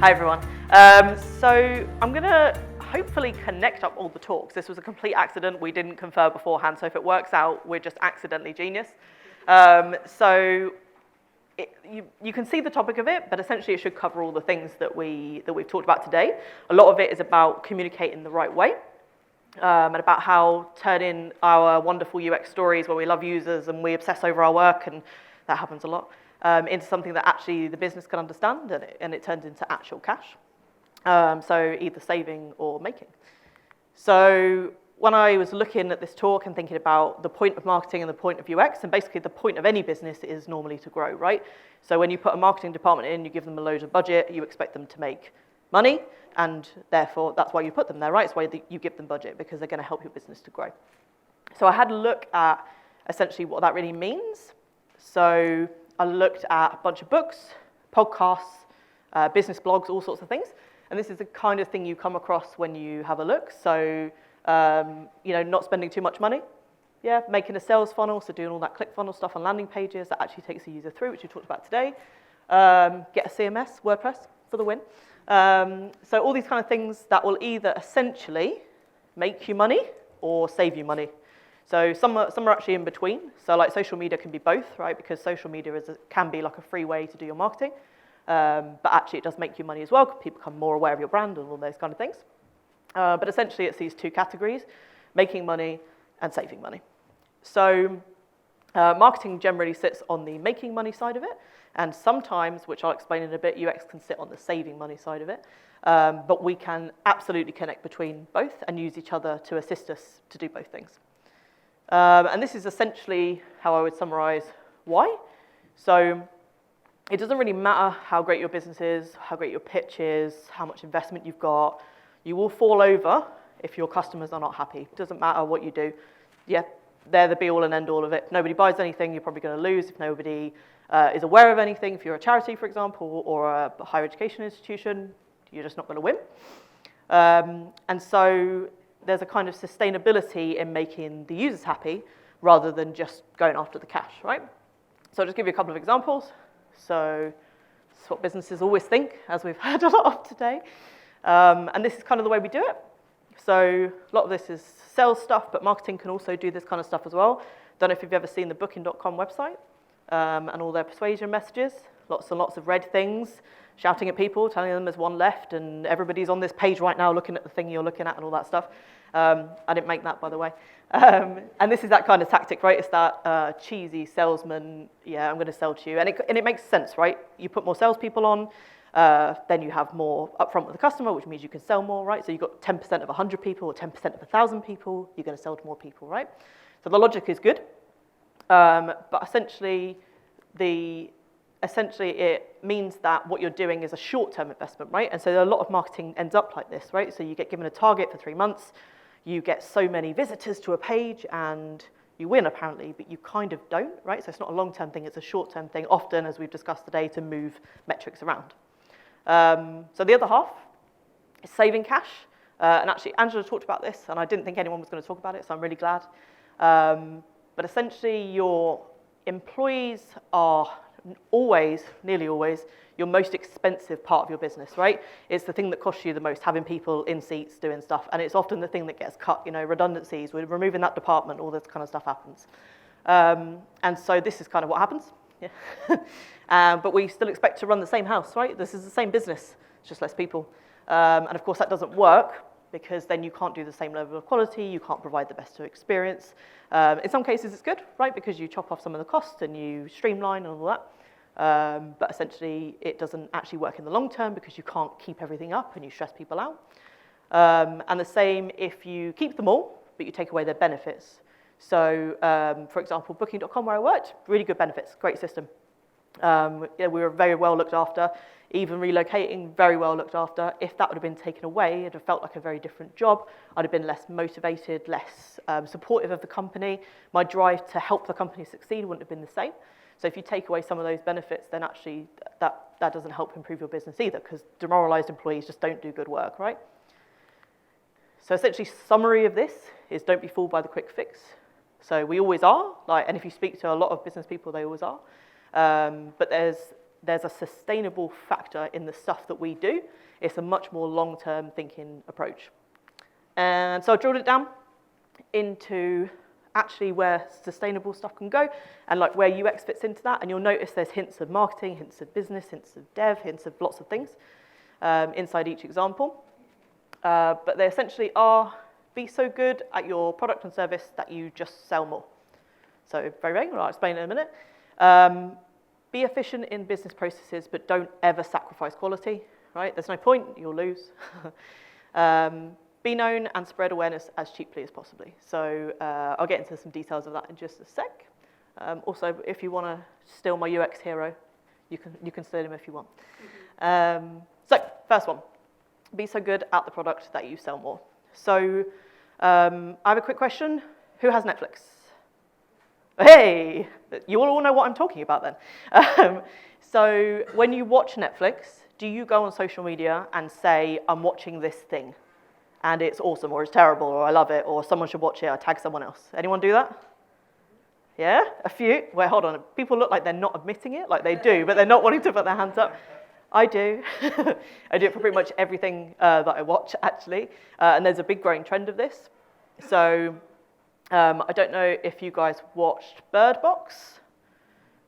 Hi everyone. So I'm going to hopefully connect up all the talks. This was a complete accident. We didn't confer beforehand, so if it works out, we're just accidentally genius. You can see the topic of it, but essentially it should cover all the things that we've talked about today. A lot of it is about communicating the right way, and about how turning our wonderful UX stories where we love users and we obsess over our work, and that happens a lot, into something that actually the business can understand, and it turns into actual cash. So either saving or making. So when I was looking at this talk and thinking about the point of marketing and the point of UX, and basically the point of any business is normally to grow, right? So when you put a marketing department in, you give them a load of budget, you expect them to make money, and therefore that's why you put them there, right? It's why you give them budget, because they're going to help your business to grow. So I had a look at essentially what that really means. So I looked at a bunch of books, podcasts, business blogs, all sorts of things. And this is the kind of thing you come across when you have a look. So, not spending too much money. Yeah, making a sales funnel, so doing all that ClickFunnels stuff on landing pages that actually takes the user through, which we talked about today. Get a CMS, WordPress, for the win. So all these kind of things that will either essentially make you money or save you money. So some are actually in between. So like social media can be both, right? Because social media can be like a free way to do your marketing. But actually it does make you money as well, because people become more aware of your brand and all those kind of things. But essentially it's these two categories, making money and saving money. So marketing generally sits on the making money side of it. And sometimes, which I'll explain in a bit, UX can sit on the saving money side of it. But we can absolutely connect between both and use each other to assist us to do both things. And this is essentially how I would summarize why. So it doesn't really matter how great your business is, how great your pitch is, how much investment you've got. You will fall over if your customers are not happy. It doesn't matter what you do. Yeah, they're the be-all and end-all of it. If nobody buys anything, you're probably going to lose. If nobody is aware of anything, if you're a charity, for example, or a higher education institution, you're just not going to win. And so there's a kind of sustainability in making the users happy rather than just going after the cash, right? So I'll just give you a couple of examples. So this is what businesses always think, as we've heard a lot of today. And this is kind of the way we do it. So a lot of this is sales stuff, but marketing can also do this kind of stuff as well. Don't know if you've ever seen the Booking.com website and all their persuasion messages. Lots and lots of red things, shouting at people, telling them there's one left, and everybody's on this page right now looking at the thing you're looking at and all that stuff. I didn't make that, by the way. And this is that kind of tactic, right? It's that cheesy salesman, yeah, I'm going to sell to you. And it makes sense, right? You put more salespeople on, then you have more upfront with the customer, which means you can sell more, right? So you've got 10% of 100 people or 10% of 1,000 people, you're going to sell to more people, right? So the logic is good. But essentially it means that what you're doing is a short-term investment, right? And so a lot of marketing ends up like this, right? So you get given a target for 3 months, you get so many visitors to a page, and you win, apparently, but you kind of don't, right? So it's not a long-term thing, it's a short-term thing, often, as we've discussed today, to move metrics around. So the other half is saving cash. And actually, Angela talked about this, and I didn't think anyone was going to talk about it, so I'm really glad. But essentially, your employees are always, nearly always, your most expensive part of your business, right? It's the thing that costs you the most, having people in seats doing stuff, and it's often the thing that gets cut, redundancies, we're removing that department, all this kind of stuff happens. And so this is kind of what happens. Yeah. But we still expect to run the same house, right? This is the same business, it's just less people. And of course that doesn't work, because then you can't do the same level of quality, you can't provide the best experience. In some cases it's good, right, because you chop off some of the costs and you streamline and all that. But essentially it doesn't actually work in the long term because you can't keep everything up and you stress people out. And the same if you keep them all, but you take away their benefits. So, for example, Booking.com, where I worked, really good benefits, great system. We were very well looked after, even relocating, very well looked after. If that would have been taken away, it'd have felt like a very different job. I'd have been less motivated, less supportive of the company. My drive to help the company succeed wouldn't have been the same. So if you take away some of those benefits, then actually that doesn't help improve your business either, because demoralized employees just don't do good work, right? So essentially, summary of this is don't be fooled by the quick fix. So we always are, and if you speak to a lot of business people, they always are. But there's there's a sustainable factor in the stuff that we do. It's a much more long-term thinking approach. And so I drilled it down into actually where sustainable stuff can go and like where UX fits into that. And you'll notice there's hints of marketing, hints of business, hints of dev, hints of lots of things inside each example. But they essentially are, be so good at your product and service that you just sell more. So very vague, I'll explain in a minute. Be efficient in business processes, but don't ever sacrifice quality, right? There's no point, you'll lose. Be known and spread awareness as cheaply as possibly. So I'll get into some details of that in just a sec. Also, if you want to steal my UX hero, you can steal him if you want. So first one, be so good at the product that you sell more. So I have a quick question. Who has Netflix? Hey, you all know what I'm talking about then. So when you watch Netflix, do you go on social media and say, I'm watching this thing, and it's awesome, or it's terrible, or I love it, or someone should watch it, or tag someone else? Anyone do that? Yeah, a few? Wait, hold on. People look like they're not admitting it, like they do, but they're not wanting to put their hands up. I do. I do it for pretty much everything that I watch, actually. And there's a big growing trend of this. So I don't know if you guys watched Bird Box,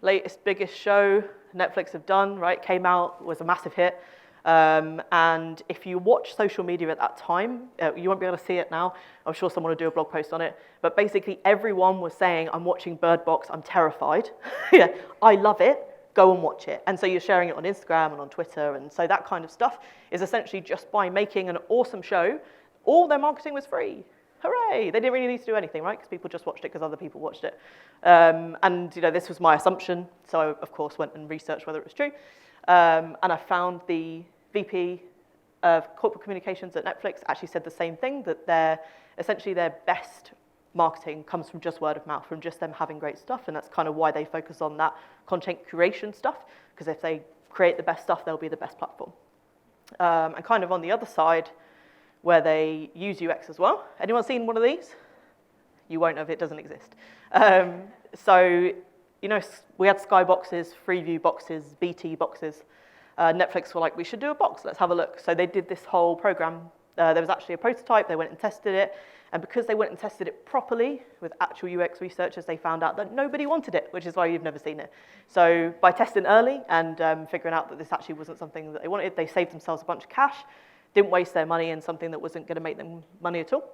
latest biggest show Netflix have done, right? Came out, was a massive hit. And if you watch social media at that time, you won't be able to see it now. I'm sure someone will do a blog post on it. But basically everyone was saying, I'm watching Bird Box, I'm terrified. Yeah, I love it, go and watch it. And so you're sharing it on Instagram and on Twitter. And so that kind of stuff is essentially just by making an awesome show, all their marketing was free. Hooray! They didn't really need to do anything, right? Because people just watched it because other people watched it. And this was my assumption. So I, of course, went and researched whether it was true. And I found the VP of corporate communications at Netflix actually said the same thing, that essentially their best marketing comes from just word of mouth, from just them having great stuff, and that's kind of why they focus on that content curation stuff, because if they create the best stuff, they'll be the best platform. And kind of on the other side, where they use UX as well. Anyone seen one of these? You won't have, it doesn't exist. So, we had Skyboxes, Freeview boxes, BT boxes. Netflix were like, we should do a box, let's have a look. So they did this whole program. There was actually a prototype, they went and tested it. And because they went and tested it properly with actual UX researchers, they found out that nobody wanted it, which is why you've never seen it. So by testing early and figuring out that this actually wasn't something that they wanted, they saved themselves a bunch of cash, didn't waste their money in something that wasn't going to make them money at all.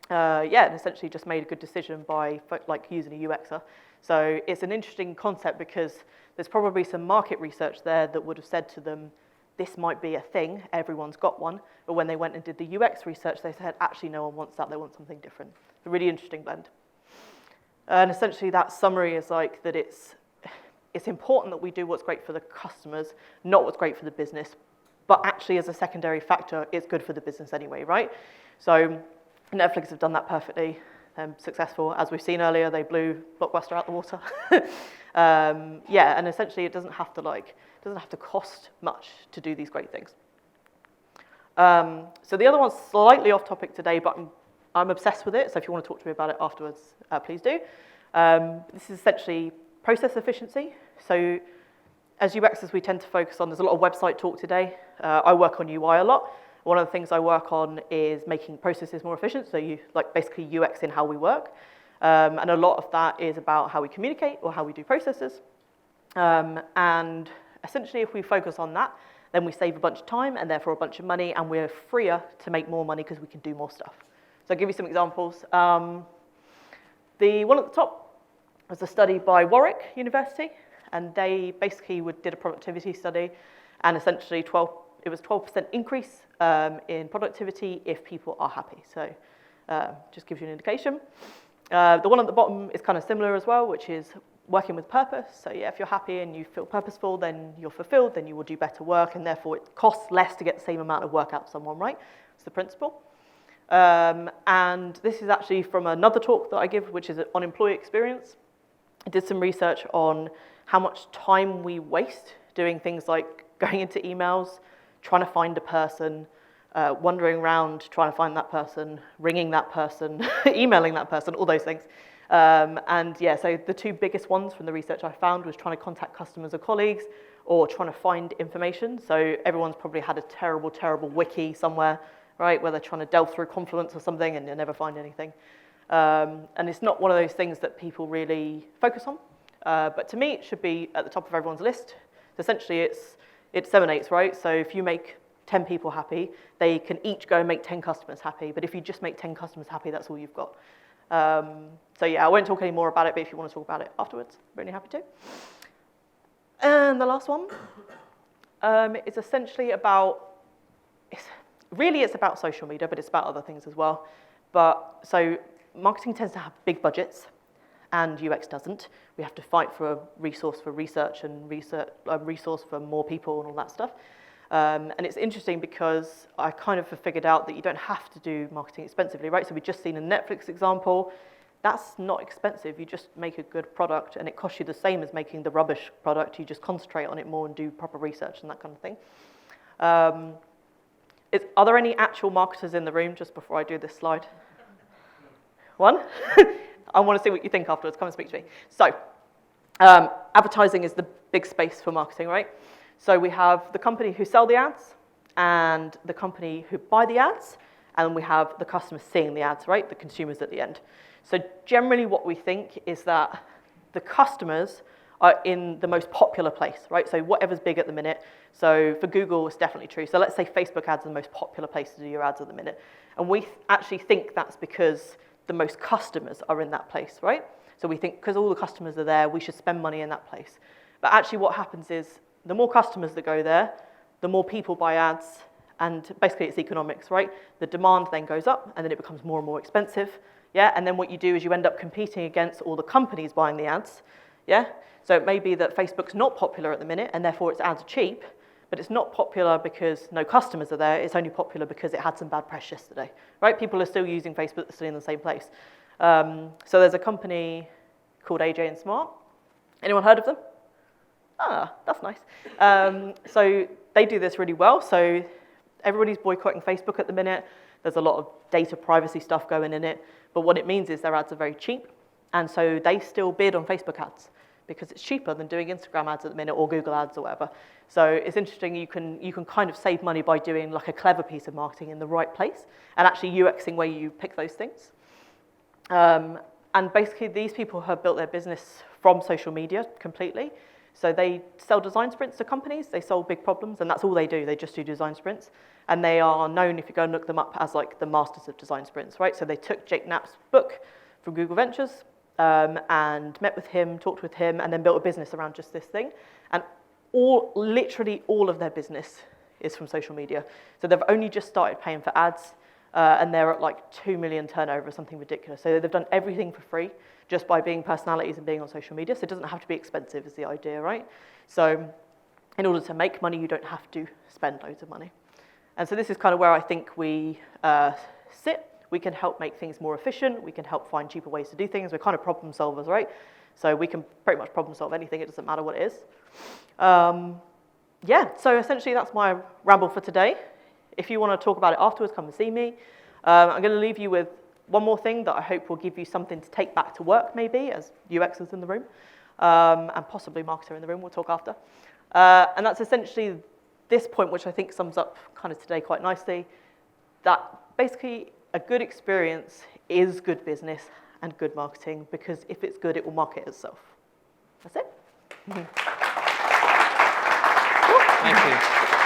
And essentially just made a good decision by using a UXer. So it's an interesting concept because there's probably some market research there that would have said to them, this might be a thing, everyone's got one. But when they went and did the UX research, they said, actually, no one wants that, they want something different. A really interesting blend. And essentially that summary is like that it's important that we do what's great for the customers, not what's great for the business. But actually, as a secondary factor, it's good for the business anyway, right? So Netflix have done that perfectly. Successful. As we've seen earlier, they blew Blockbuster out the water. And essentially it doesn't have to cost much to do these great things. So the other one's slightly off topic today, but I'm obsessed with it. So if you want to talk to me about it afterwards, please do. This is essentially process efficiency. So as UXers, we tend to focus on, there's a lot of website talk today. I work on UI a lot. One of the things I work on is making processes more efficient, so basically UX in how we work. And a lot of that is about how we communicate or how we do processes. And essentially, if we focus on that, then we save a bunch of time and therefore a bunch of money, and we're freer to make more money because we can do more stuff. So I'll give you some examples. The one at the top was a study by Warwick University, and they basically did a productivity study, and essentially it was 12% increase in productivity if people are happy. So just gives you an indication. The one at the bottom is kind of similar as well, which is working with purpose. So yeah, if you're happy and you feel purposeful, then you're fulfilled, then you will do better work, and therefore it costs less to get the same amount of work out of someone, right? It's the principle. And this is actually from another talk that I give, which is on employee experience. I did some research on how much time we waste doing things like going into emails, trying to find a person, wandering around trying to find that person, ringing that person, emailing that person, all those things. And yeah, so the two biggest ones from the research I found was trying to contact customers or colleagues or trying to find information. So everyone's probably had a terrible, terrible wiki somewhere, right, where they're trying to delve through Confluence or something and you never find anything. And it's not one of those things that people really focus on. But to me, it should be at the top of everyone's list. So essentially, it's 7/8, right? So if you make 10 people happy, they can each go and make 10 customers happy. But if you just make 10 customers happy, that's all you've got. So yeah, I won't talk any more about it, but if you want to talk about it afterwards, really happy to. And the last one is essentially about, it's about social media, but it's about other things as well. But so marketing tends to have big budgets, and UX doesn't. We have to fight for a resource for research and a resource for more people and all that stuff. And it's interesting because I kind of have figured out that you don't have to do marketing expensively, right? So we've just seen a Netflix example. That's not expensive. You just make a good product, and it costs you the same as making the rubbish product. You just concentrate on it more and do proper research and that kind of thing. Are there any actual marketers in the room just before I do this slide? One? I want to see what you think afterwards. Come and speak to me. So, advertising is the big space for marketing, right? So we have the company who sell the ads and the company who buy the ads, and we have the customers seeing the ads, right? The consumers at the end. So generally what we think is that the customers are in the most popular place, right? So whatever's big at the minute. So for Google, it's definitely true. So let's say Facebook ads are the most popular place to do your ads at the minute. And we actually think that's because the most customers are in that place, right? So we think because all the customers are there, we should spend money in that place. But actually what happens is the more customers that go there, the more people buy ads, and basically it's economics, right? The demand then goes up, and then it becomes more and more expensive, yeah? And then what you do is you end up competing against all the companies buying the ads, yeah? So it may be that Facebook's not popular at the minute, and therefore its ads are cheap, but it's not popular because no customers are there. It's only popular because it had some bad press yesterday, right? People are still using Facebook, they're still in the same place. So there's a company called AJ and Smart. Anyone heard of them? Ah, that's nice. So they do this really well. So everybody's boycotting Facebook at the minute. There's a lot of data privacy stuff going in it. But what it means is their ads are very cheap. And so they still bid on Facebook ads because it's cheaper than doing Instagram ads at the minute or Google ads or whatever. So it's interesting, you can kind of save money by doing like a clever piece of marketing in the right place and actually UXing where you pick those things. And basically these people have built their business from social media completely. So they sell design sprints to companies, they solve big problems, and that's all they do, they just do design sprints. And they are known, if you go and look them up, as like the masters of design sprints, right? So they took Jake Knapp's book from Google Ventures and met with him, talked with him, and then built a business around just this thing. And literally all of their business is from social media. So they've only just started paying for ads, and they're at like 2 million turnover, something ridiculous. So they've done everything for free just by being personalities and being on social media. So it doesn't have to be expensive is the idea, right? So in order to make money, you don't have to spend loads of money. And so this is kind of where I think we sit. We can help make things more efficient. We can help find cheaper ways to do things. We're kind of problem solvers, right? So we can pretty much problem solve anything. It doesn't matter what it is. Yeah, so essentially that's my ramble for today. If you want to talk about it afterwards, come and see me. I'm going to leave you with one more thing that I hope will give you something to take back to work, maybe, as UXers in the room, and possibly marketer in the room. We'll talk after. And that's essentially this point, which I think sums up kind of today quite nicely, that basically a good experience is good business and good marketing, because if it's good, it will market itself. That's it. Thank you.